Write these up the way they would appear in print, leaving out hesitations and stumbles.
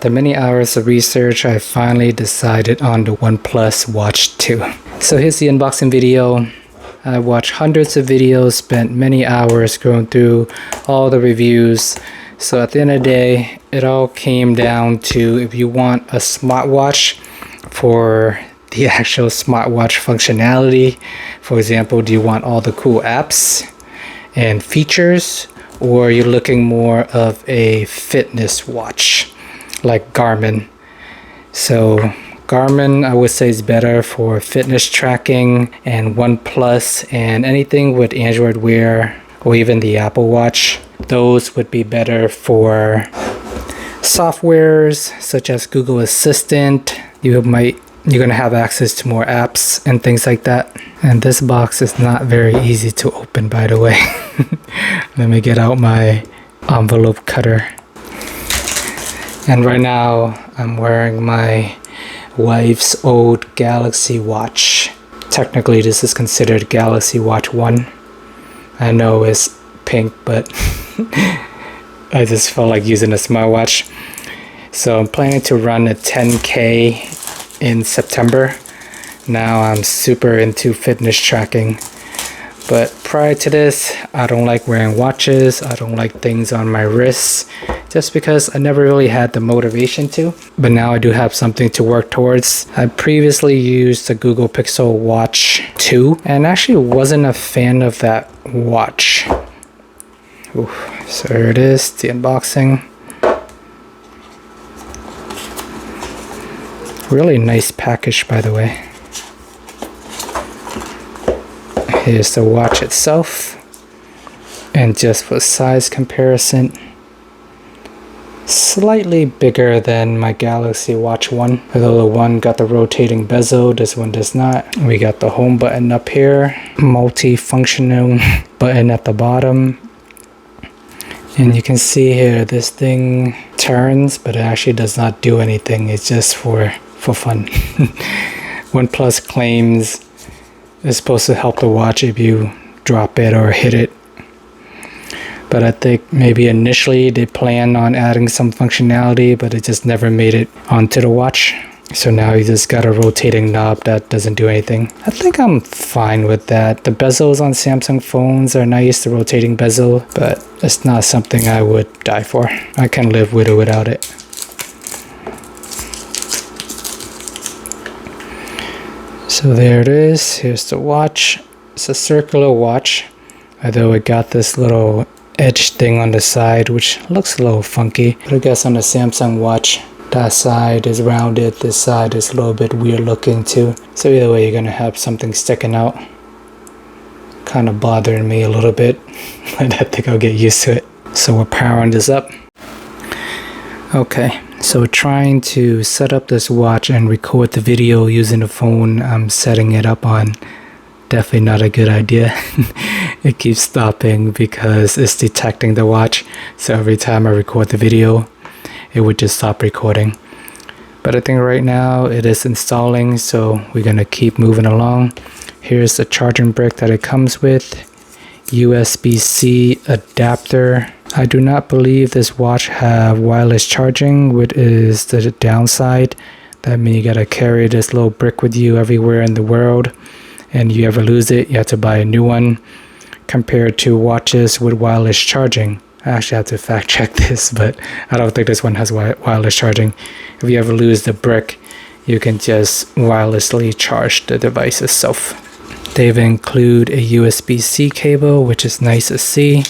After many hours of research, I finally decided on the OnePlus Watch 2. So here's the unboxing video. I watched hundreds of videos, spent many hours going through all the reviews. So at the end of the day, it all came down to if you want a smartwatch for the actual smartwatch functionality. For example, do you want all the cool apps and features, or you're looking more of a fitness watch like Garmin? So Garmin, I would say, is better for fitness tracking, and OnePlus and anything with Android Wear or even the Apple Watch, those would be better for softwares such as Google Assistant. You're gonna have access to more apps and things like that. And this box is not very easy to open, by the way. Let me get out my envelope cutter. And right now I'm wearing my wife's old Galaxy Watch. Technically this is considered Galaxy Watch 1. I know it's pink, but I just felt like using a smartwatch. So I'm planning to run a 10K in September. Now I'm super into fitness tracking. But prior to this, I don't like wearing watches. I don't like things on my wrists, just because I never really had the motivation to. But now I do have something to work towards. I previously used the Google Pixel Watch 2 and actually wasn't a fan of that watch. Ooh, so here it is, the unboxing. Really nice package, by the way. Here's the watch itself, and just for size comparison, slightly bigger than my Galaxy Watch 1. Although the one got the rotating bezel, this one does not. We got the home button up here, multi-functional button at the bottom, and you can see here this thing turns, but it actually does not do anything. It's just for fun. OnePlus claims it's supposed to help the watch if you drop it or hit it. But I think maybe initially they planned on adding some functionality, but it just never made it onto the watch. So now you just got a rotating knob that doesn't do anything. I think I'm fine with that. The bezels on Samsung phones are nice, the rotating bezel, but it's not something I would die for. I can live with or without it. So there it is. Here's the watch. It's a circular watch, although it got this little edge thing on the side, which looks a little funky. But I guess on the Samsung watch, that side is rounded, this side is a little bit weird looking too. So either way, you're gonna have something sticking out. Kind of bothering me a little bit, but I think I'll get used to it. So we're powering this up. Okay, so trying to set up this watch and record the video using the phone I'm setting it up on. Definitely not a good idea. It keeps stopping because it's detecting the watch. So every time I record the video, it would just stop recording. But I think right now it is installing, so we're gonna keep moving along. Here's the charging brick that it comes with. USB-C adapter. I do not believe this watch have wireless charging, which is the downside. That means you gotta carry this little brick with you everywhere in the world, and you ever lose it, you have to buy a new one, compared to watches with wireless charging. I actually have to fact check this, but I don't think this one has wireless charging. If you ever lose the brick, you can just wirelessly charge the device itself. They've included a USB-C cable, which is nice to see.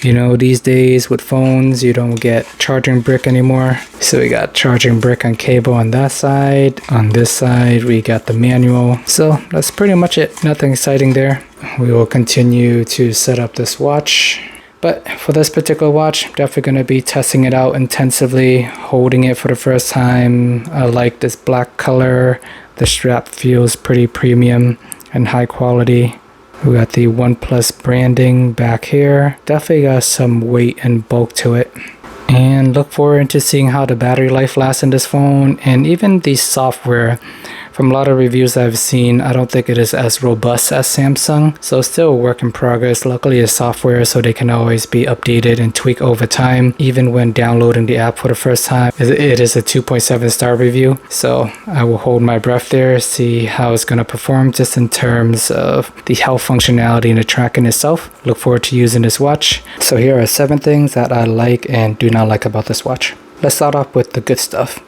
You know, these days with phones, you don't get charging brick anymore. So we got charging brick and cable on that side. On this side, we got the manual. So that's pretty much it. Nothing exciting there. We will continue to set up this watch. But for this particular watch, I'm definitely going to be testing it out intensively, holding it for the first time. I like this black color. The strap feels pretty premium and high quality. We got the OnePlus branding back here. Definitely got some weight and bulk to it. And look forward to seeing how the battery life lasts in this phone, and even the software From a lot of reviews I've seen, I don't think it is as robust as Samsung, so still a work in progress. Luckily it's software, so they can always be updated and tweaked over time. Even when downloading the app for the first time, it is a 2.7 star review, so I will hold my breath there, see how it's going to perform just in terms of the health functionality and the tracking itself. Look forward to using this watch. So here are 7 things that I like and do not like about this watch. Let's start off with the good stuff.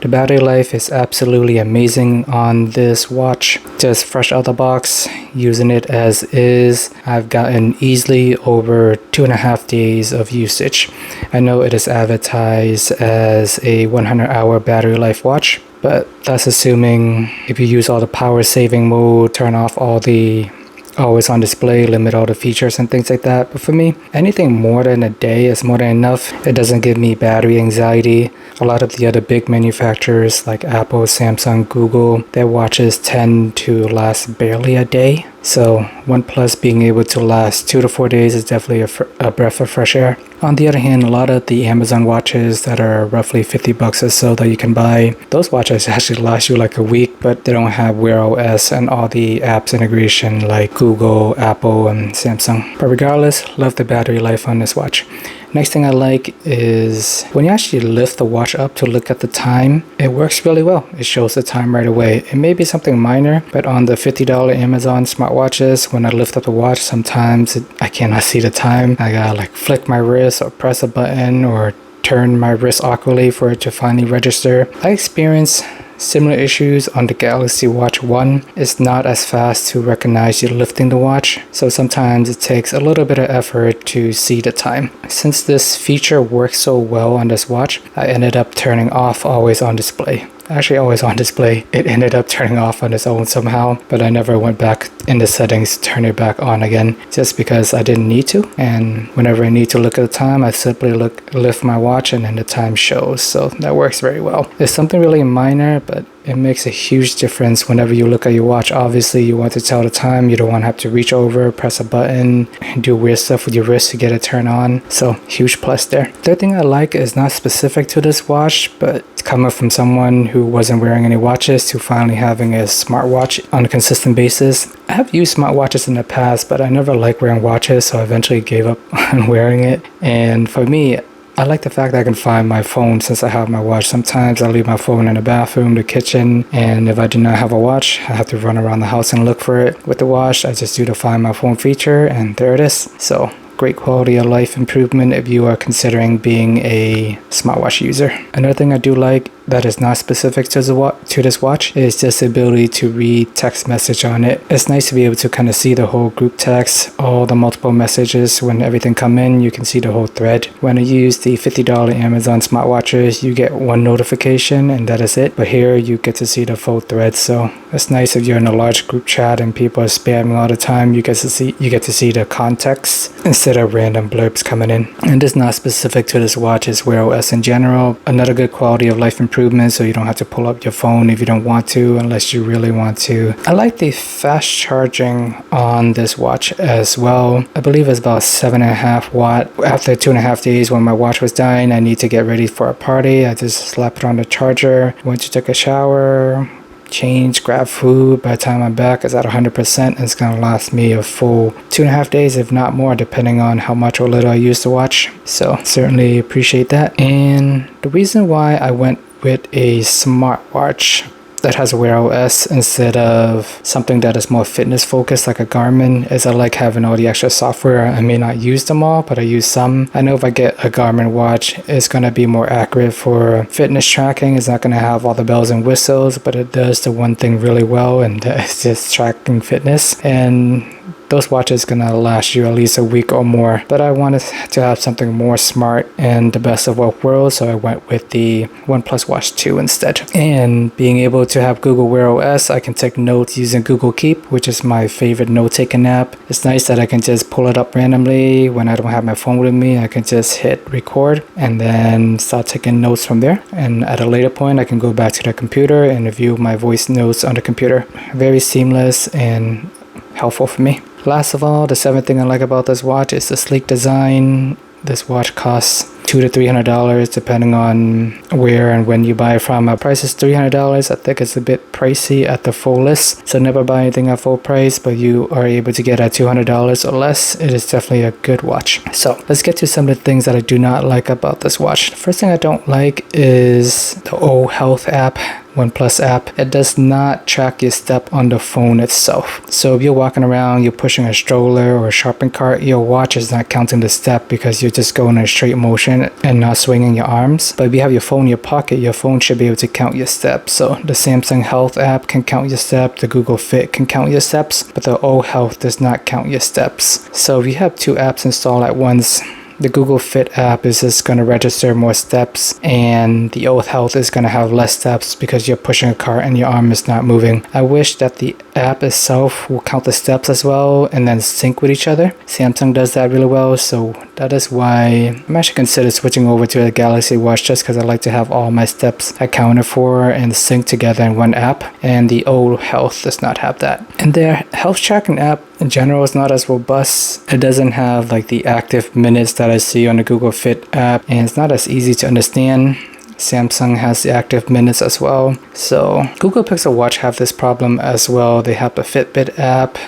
The battery life is absolutely amazing on this watch. Just fresh out the box, using it as is, I've gotten easily over 2.5 days of usage. I know it is advertised as a 100-hour battery life watch, but that's assuming if you use all the power saving mode, turn off all the always on display, limit all the features and things like that. But for me, anything more than a day is more than enough. It doesn't give me battery anxiety. A lot of the other big manufacturers like Apple, Samsung, Google, their watches tend to last barely a day. So OnePlus being able to last 2 to 4 days is definitely a breath of fresh air. On the other hand, a lot of the Amazon watches that are roughly $50 or so that you can buy, those watches actually last you like a week, but they don't have Wear OS and all the apps integration like Google, Apple, and Samsung. But regardless, love the battery life on this watch. Next thing I like is when you actually lift the watch up to look at the time, it works really well. It shows the time right away. It may be something minor, but on the $50 Amazon smartwatches, when I lift up the watch, sometimes I cannot see the time. I gotta like flick my wrist or press a button or turn my wrist awkwardly for it to finally register. I experience similar issues on the Galaxy Watch 1. It's not as fast to recognize you lifting the watch, so sometimes it takes a little bit of effort to see the time. Since this feature works so well on this watch, I ended up turning off always on display. Actually always on display. It ended up turning off on its own somehow, but I never went back in the settings to turn it back on again, just because I didn't need to. And whenever I need to look at the time, I simply lift my watch and then the time shows. So that works very well. It's something really minor, but it makes a huge difference whenever you look at your watch. Obviously, you want to tell the time. You don't want to have to reach over, press a button, and do weird stuff with your wrist to get it turned on. So, huge plus there. Third thing I like is not specific to this watch, but it's coming from someone who wasn't wearing any watches to finally having a smartwatch on a consistent basis. I have used smartwatches in the past, but I never liked wearing watches, so I eventually gave up on wearing it. And for me, I like the fact that I can find my phone since I have my watch. Sometimes I leave my phone in the bathroom, the kitchen, and if I do not have a watch, I have to run around the house and look for it. With the watch, I just do the find my phone feature, and there it is. So, great quality of life improvement if you are considering being a smartwatch user. Another thing I do like that is not specific to this watch is just the ability to read text message on it. It's nice to be able to kind of see the whole group text, all the multiple messages. When everything come in, you can see the whole thread. When I use the $50 Amazon smartwatches, you get one notification and that is it. But here you get to see the full thread, so it's nice if you're in a large group chat and people are spamming all the time. You get to see the context instead of random blurbs coming in. And this is not specific to this watch, it's Wear OS in general. Another good quality of life improvement, so you don't have to pull up your phone if you don't want to, unless you really want to. I like the fast charging on this watch as well. I believe it's about 7.5 watt. After 2.5 days when my watch was dying, I need to get ready for a party. I just slap it on the charger, went to take a shower, change, grab food. By the time I'm back, it's at 100%. It's gonna last me a full 2.5 days, if not more, depending on how much or little I use the watch. So certainly appreciate that. And the reason why I went with a smartwatch that has a Wear OS instead of something that is more fitness focused like a Garmin is I like having all the extra software. I may not use them all, but I use some. I know if I get a Garmin watch, it's going to be more accurate for fitness tracking. It's not going to have all the bells and whistles, but it does the one thing really well, and that's just tracking fitness. And those watches gonna last you at least a week or more, but I wanted to have something more smart and the best of both worlds, so I went with the OnePlus Watch 2 instead. And being able to have Google Wear OS, I can take notes using Google Keep, which is my favorite note-taking app. It's nice that I can just pull it up randomly when I don't have my phone with me. I can just hit record and then start taking notes from there, and at a later point I can go back to the computer and review my voice notes on the computer. Very seamless and helpful for me. Last of all, the seventh thing I like about this watch is the sleek design. This watch costs $200 to $300 depending on where and when you buy from. Price is $300. I think it's a bit pricey at the full list, so never buy anything at full price, but you are able to get at $200 or less. It is definitely a good watch. So let's get to some of the things that I do not like about this watch. The first thing I don't like is the O Health app, OnePlus app. It does not track your step on the phone itself. So if you're walking around, you're pushing a stroller or a shopping cart, your watch is not counting the step because you're just going in a straight motion and not swinging your arms. But if you have your phone in your pocket, your phone should be able to count your steps. So the Samsung Health app can count your steps, the Google Fit can count your steps, but the O Health does not count your steps. So if you have two apps installed at once, the Google Fit app is just going to register more steps, and the O Health is going to have less steps because you're pushing a cart and your arm is not moving. I wish that the app itself will count the steps as well and then sync with each other. Samsung does that really well, so that is why I'm actually considering switching over to a Galaxy Watch, just because I like to have all my steps accounted for and synced together in one app, and the O Health does not have that. And their health tracking app in general is not as robust. It doesn't have like the active minutes that I see on the Google Fit app, and it's not as easy to understand. Samsung has the active minutes as well. So Google Pixel Watch have this problem as well. They have the Fitbit app,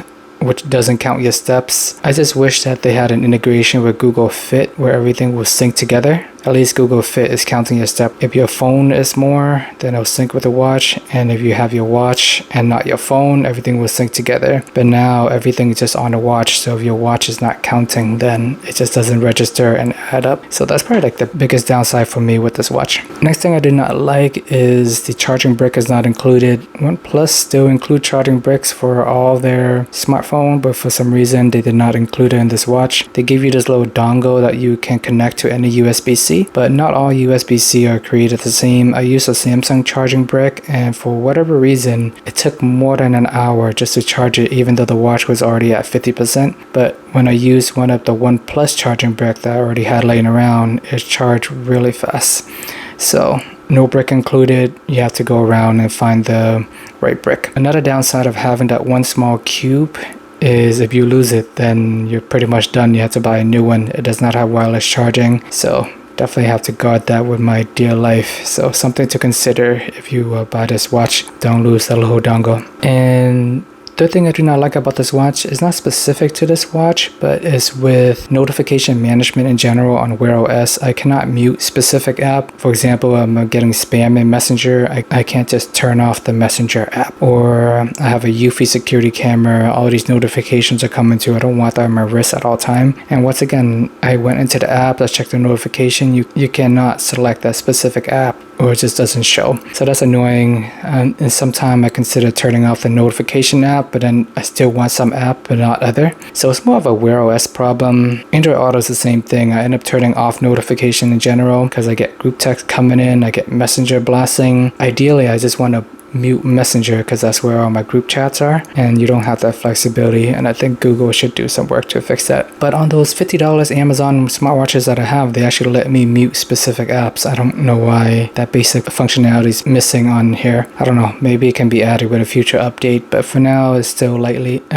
which doesn't count your steps. I just wish that they had an integration with Google Fit where everything will sync together. At least Google Fit is counting your step. If your phone is more, then it'll sync with the watch. And if you have your watch and not your phone, everything will sync together. But now everything is just on the watch. So if your watch is not counting, then it just doesn't register and add up. So that's probably like the biggest downside for me with this watch. Next thing I do not like is the charging brick is not included. OnePlus still include charging bricks for all their smartphone, but for some reason they did not include it in this watch. They give you this little dongle that you can connect to any USB-C. But not all USB-C are created the same. I used a Samsung charging brick, and for whatever reason, it took more than an hour just to charge it, even though the watch was already at 50%. But when I used one of the OnePlus charging brick that I already had laying around, it charged really fast. So no brick included. You have to go around and find the right brick. Another downside of having that one small cube is if you lose it, then you're pretty much done. You have to buy a new one. It does not have wireless charging, so definitely have to guard that with my dear life. So something to consider if you buy this watch. Don't lose the little dongle. And third thing I do not like about this watch is not specific to this watch, but is with notification management in general on Wear OS. I cannot mute specific app. For example, I'm getting spam in Messenger. I can't just turn off the Messenger app. Or I have a UFI security camera. All these notifications are coming through. I don't want that on my wrist at all time. And once again, I went into the app. I checked the notification. You cannot select that specific app, or it just doesn't show. So that's annoying. And sometimes I consider turning off the notification app, but then I still want some app but not other. So it's more of a Wear OS problem. Android Auto is the same thing. I end up turning off notification in general because I get group text coming in, I get Messenger blasting. Ideally, I just want to mute Messenger because that's where all my group chats are, and you don't have that flexibility, and I think Google should do some work to fix that. But on those $50 Amazon smartwatches that I have, they actually let me mute specific apps. I don't know why that basic functionality is missing on here. I don't know, maybe it can be added with a future update, but for now it's still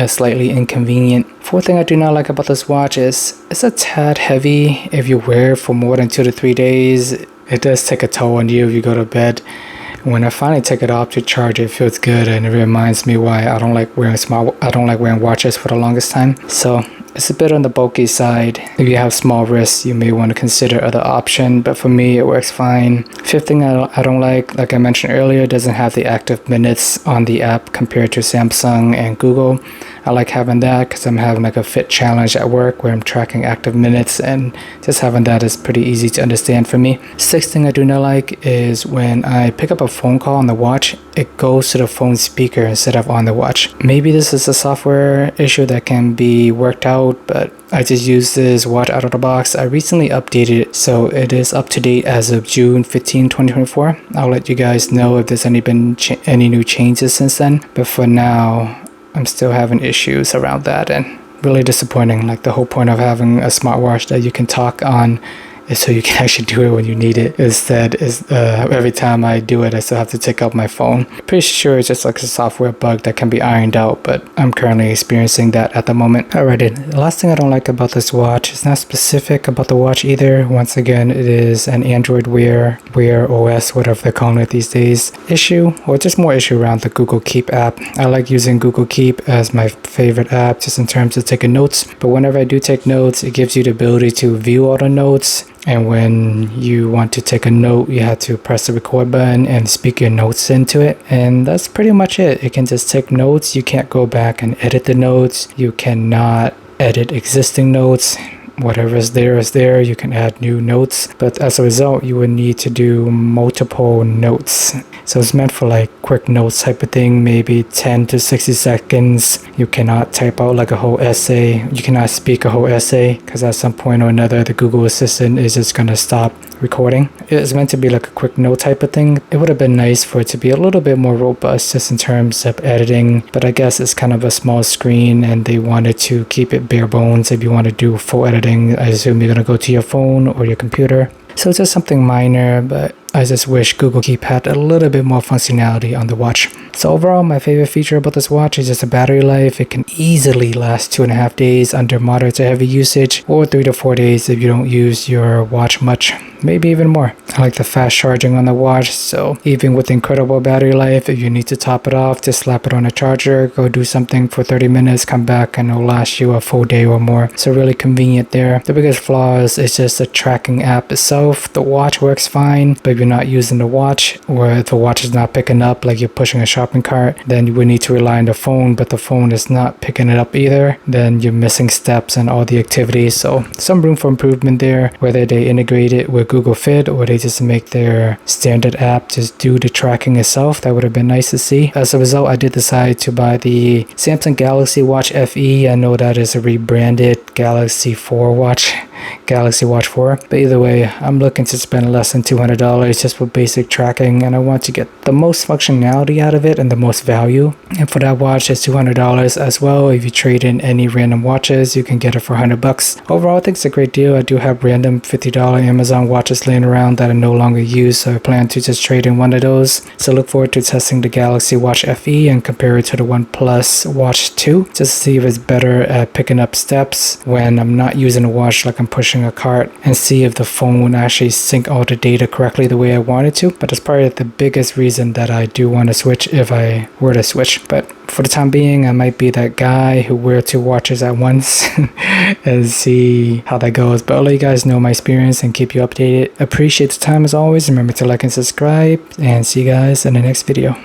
slightly inconvenient. Fourth thing I do not like about this watch is it's a tad heavy. If you wear it for more than 2 to 3 days, it does take a toll on you if you go to bed. When I finally take it off to charge, it feels good, and it reminds me why I don't like wearing watches for the longest time. So it's a bit on the bulky side. If you have small wrists, you may want to consider other option, but for me, it works fine. Fifth thing I don't like I mentioned earlier, it doesn't have the active minutes on the app compared to Samsung and Google. I like having that because I'm having like a fit challenge at work where I'm tracking active minutes, and just having that is pretty easy to understand for me. Sixth thing I do not like is when I pick up a phone call on the watch, it goes to the phone speaker instead of on the watch. Maybe this is a software issue that can be worked out, but I just used this watch out of the box. I recently updated it, so it is up to date as of June 15, 2024. I'll let you guys know if there's been any new changes since then, but for now, I'm still having issues around that, and really disappointing. Like the whole point of having a smartwatch that you can talk on so you can actually do it when you need it. Instead, every time I do it, I still have to take out my phone. Pretty sure it's just like a software bug that can be ironed out, but I'm currently experiencing that at the moment. Alrighty, the last thing I don't like about this watch is not specific about the watch either. Once again, it is an Android Wear OS, whatever they're calling it these days, issue, or just more issue around the Google Keep app. I like using Google Keep as my favorite app just in terms of taking notes, but whenever I do take notes, it gives you the ability to view all the notes. And when you want to take a note, you have to press the record button and speak your notes into it. And that's pretty much it. It can just take notes. You can't go back and edit the notes. You cannot edit existing notes. Whatever is there. You can add new notes. But as a result, you would need to do multiple notes. So it's meant for like quick notes type of thing, maybe 10 to 60 seconds. You cannot type out like a whole essay. You cannot speak a whole essay because at some point or another, the Google Assistant is just going to stop recording. It's meant to be like a quick note type of thing. It would have been nice for it to be a little bit more robust just in terms of editing, but I guess it's kind of a small screen and they wanted to keep it bare bones. If you want to do full editing, I assume you're going to go to your phone or your computer. So it's just something minor, but I just wish Google Keep had a little bit more functionality on the watch. So overall, my favorite feature about this watch is just the battery life. It can easily last 2.5 days under moderate to heavy usage, or 3 to 4 days if you don't use your watch much, maybe even more. I like the fast charging on the watch, so even with incredible battery life, if you need to top it off, just slap it on a charger, go do something for 30 minutes, come back, and it'll last you a full day or more. So really convenient there. The biggest flaws is just the tracking app itself. The watch works fine, but if you're not using the watch, or if the watch is not picking up, like you're pushing a shopping cart, then you would need to rely on the phone, but the phone is not picking it up either. Then you're missing steps and all the activities. So some room for improvement there, whether they integrate it with Google Fit or they just make their standard app just do the tracking itself. That would have been nice to see. As a result, I did decide to buy the Samsung Galaxy Watch FE. I know that is a rebranded Galaxy 4 watch, Galaxy Watch 4. But either way, I'm looking to spend less than $200 just for basic tracking, and I want to get the most functionality out of it and the most value. And for that watch, it's $200 as well. If you trade in any random watches, you can get it for $100. Overall, I think it's a great deal. I do have random $50 Amazon watches laying around that I no longer use, so I plan to just trade in one of those. So look forward to testing the Galaxy Watch FE and compare it to the OnePlus Watch 2 just to see if it's better at picking up steps when I'm not using a watch, like I'm pushing a cart, and see if the phone actually sync all the data correctly the way I want it to. But that's probably the biggest reason that I do want to switch if I were to switch. But for the time being, I might be that guy who wear 2 watches at once and see how that goes. But I'll let you guys know my experience and keep you updated. Appreciate the time as always. Remember to like and subscribe, and see you guys in the next video.